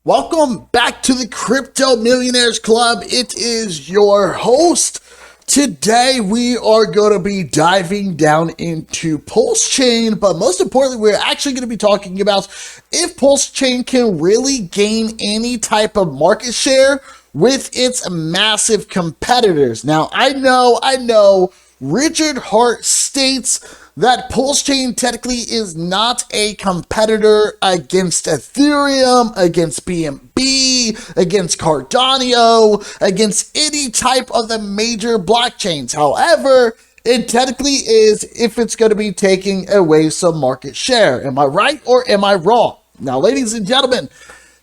Welcome back to the Crypto Millionaires Club. It is your host. Today we are going to be diving down into PulseChain, but most importantly, we're actually going to be talking about if PulseChain can really gain any type of market share with its massive competitors. Now, I know, Richard Hart states that PulseChain technically is not a competitor against Ethereum, against BNB, against Cardano, against any type of the major blockchains. However, it technically is if it's going to be taking away some market share. Am I right or am I wrong? Now, ladies and gentlemen,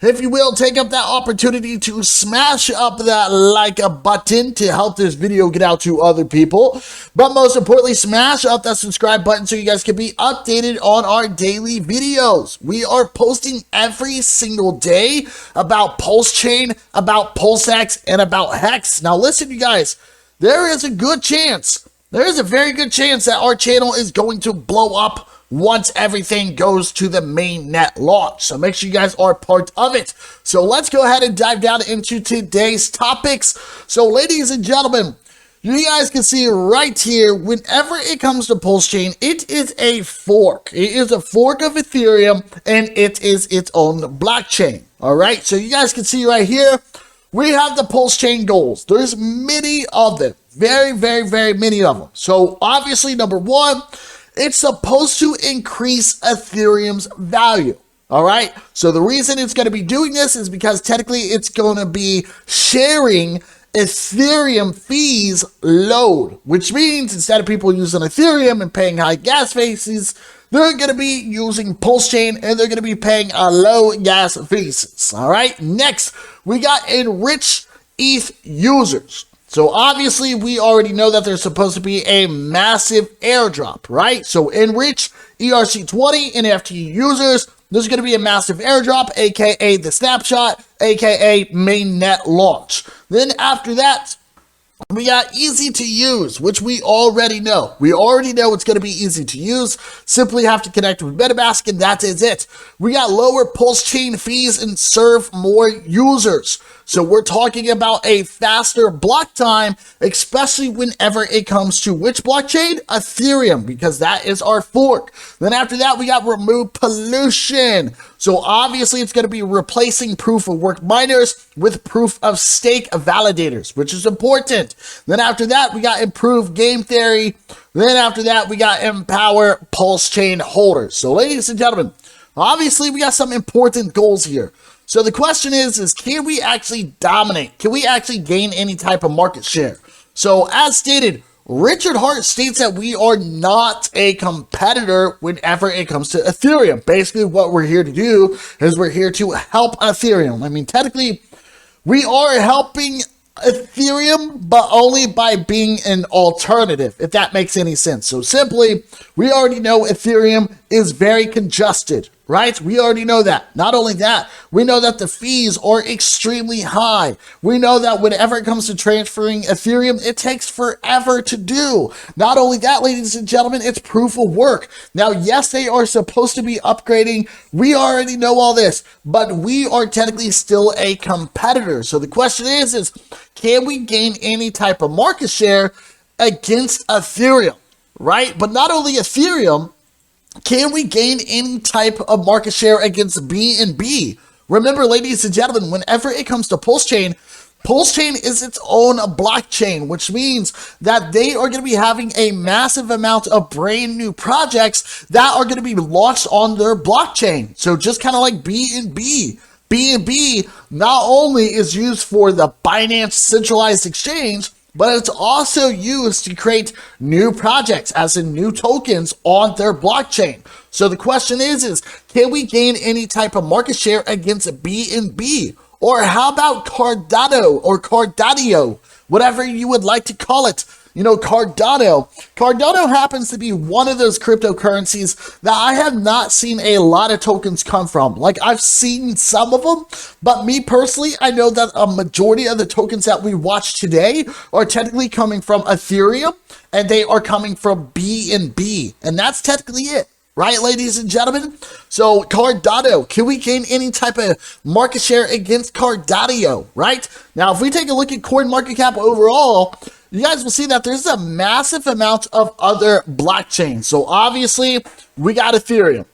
if you will, take up that opportunity to smash up that like button to help this video get out to other people. But most importantly, smash up that subscribe button so you guys can be updated on our daily videos. We are posting every single day about PulseChain, about PulseX, and about Hex. Now listen, you guys, there is a very good chance that our channel is going to blow up once everything goes to the mainnet launch. So make sure you guys are part of it. So let's go ahead and dive down into today's topics. So ladies and gentlemen, you guys can see right here, whenever it comes to PulseChain, it is a fork. It is a fork of Ethereum, and it is its own blockchain. All right, so you guys can see right here, we have the PulseChain goals. There's many of them, very many of them. So obviously, number one, it's supposed to increase Ethereum's value. All right. So the reason it's going to be doing this is because technically it's going to be sharing Ethereum fees load, which means instead of people using Ethereum and paying high gas fees, they're going to be using PulseChain and they're going to be paying a low gas fees. All right. Next, we got enriched ETH users. So obviously, we already know that there's supposed to be a massive airdrop, right? So enrich ERC20 NFT users, there's going to be a massive airdrop, aka the snapshot, aka mainnet launch. Then after that, we got easy to use, which we already know. We already know it's going to be easy to use. Simply have to connect with MetaMask, and that is it. We got lower PulseChain fees and serve more users. So we're talking about a faster block time, especially whenever it comes to which blockchain? Ethereum, because that is our fork. Then after that, we got remove pollution. So obviously, it's going to be replacing proof of work miners with proof of stake validators, which is important. Then after that, we got improved game theory. Then after that, we got empower PulseChain holders. So ladies and gentlemen, obviously, we got some important goals here. So the question is can we actually dominate? Can we actually gain any type of market share? So as stated, Richard Hart states that we are not a competitor whenever it comes to Ethereum. Basically, what we're here to do is we're here to help Ethereum. I mean, technically, we are helping Ethereum, but only by being an alternative, if that makes any sense. So simply, we already know Ethereum is very congested, right? We already know that. Not only that, we know that the fees are extremely high. We know that whenever it comes to transferring Ethereum, it takes forever to do. Not only that, ladies and gentlemen, it's proof of work. Now, yes, they are supposed to be upgrading. We already know all this, but we are technically still a competitor. So the question is can we gain any type of market share against Ethereum, right? But not only Ethereum, can we gain any type of market share against BNB? Remember, ladies and gentlemen, whenever it comes to PulseChain, PulseChain is its own blockchain, which means that they are going to be having a massive amount of brand new projects that are going to be launched on their blockchain. So just kind of like BNB. BNB not only is used for the Binance centralized exchange, but it's also used to create new projects, as in new tokens on their blockchain. So the question is can we gain any type of market share against BNB? Or how about Cardano or Cardano, whatever you would like to call it? You know, Cardano. Cardano happens to be one of those cryptocurrencies that I have not seen a lot of tokens come from. Like, I've seen some of them, but me personally, I know that a majority of the tokens that we watch today are technically coming from Ethereum, and they are coming from BNB, and that's technically it. right, ladies and gentlemen? So Cardano, can we gain any type of market share against Cardano, right? Now, if we take a look at CoinMarketCap overall, you guys will see that there's a massive amount of other blockchains. So obviously, we got Ethereum,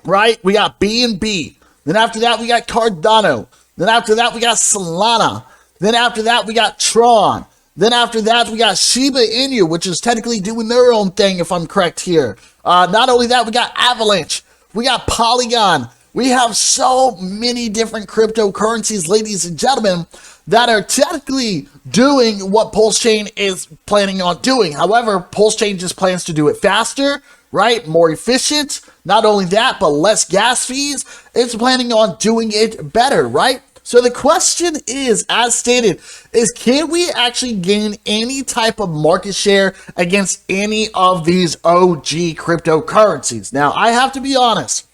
right? We got BNB. Then after that, we got Cardano. Then after that, we got Solana. Then after that, we got Tron. Then after that, we got Shiba Inu, which is technically doing their own thing, if I'm correct here. Not only that, we got Avalanche. We got Polygon. We have so many different cryptocurrencies, ladies and gentlemen, that are technically doing what PulseChain is planning on doing. However, PulseChain just plans to do it faster, right? More efficient. Not only that, but less gas fees. It's planning on doing it better, right? So the question is, as stated, is can we actually gain any type of market share against any of these OG cryptocurrencies? Now, I have to be honest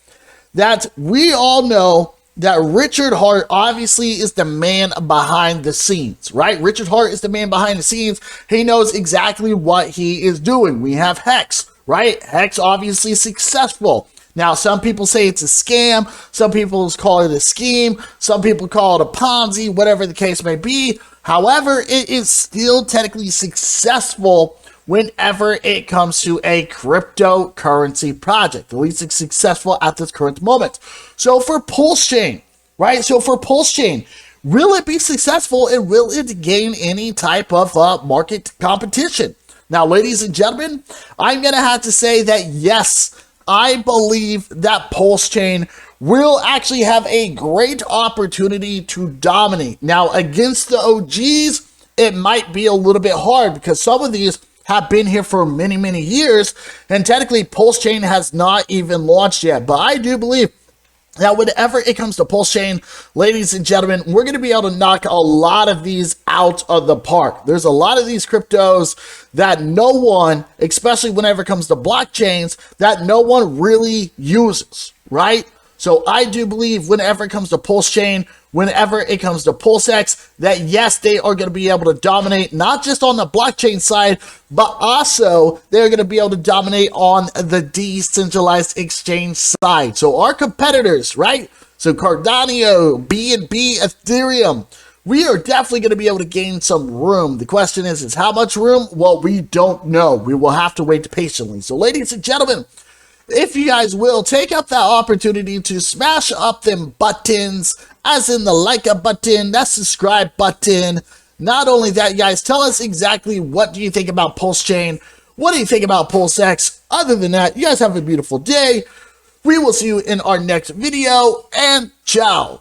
that we all know that Richard Hart obviously is the man behind the scenes, right? Richard Hart is the man behind the scenes. He knows exactly what he is doing. We have Hex, right? Hex obviously successful. Now, some people say it's a scam. Some people call it a scheme. Some people call it a Ponzi, whatever the case may be. However, it is still technically successful whenever it comes to a cryptocurrency project. At least it's successful at this current moment. So for PulseChain, right? So for PulseChain, will it be successful and will it gain any type of market competition? Now, ladies and gentlemen, I'm going to have to say that yes, I believe that PulseChain will actually have a great opportunity to dominate. Now, against the OGs, it might be a little bit hard because some of these have been here for many, many years, and technically PulseChain has not even launched yet. But I do believe that whenever it comes to PulseChain, ladies and gentlemen, we're going to be able to knock a lot of these out of the park. There's a lot of these cryptos that no one, especially whenever it comes to blockchains, that no one really uses, right? So I do believe whenever it comes to PulseChain, whenever it comes to PulseX, that yes, they are going to be able to dominate, not just on the blockchain side, but also they're going to be able to dominate on the decentralized exchange side. So our competitors, right? So Cardano, BNB, Ethereum, we are definitely going to be able to gain some room. The question is how much room? Well, we don't know. We will have to wait patiently. So ladies and gentlemen, if you guys will, take up that opportunity to smash up them buttons, as in the like a button, that subscribe button. Not only that, you guys, tell us exactly what do you think about PulseChain? What do you think about PulseX? Other than that, you guys have a beautiful day. We will see you in our next video, and ciao.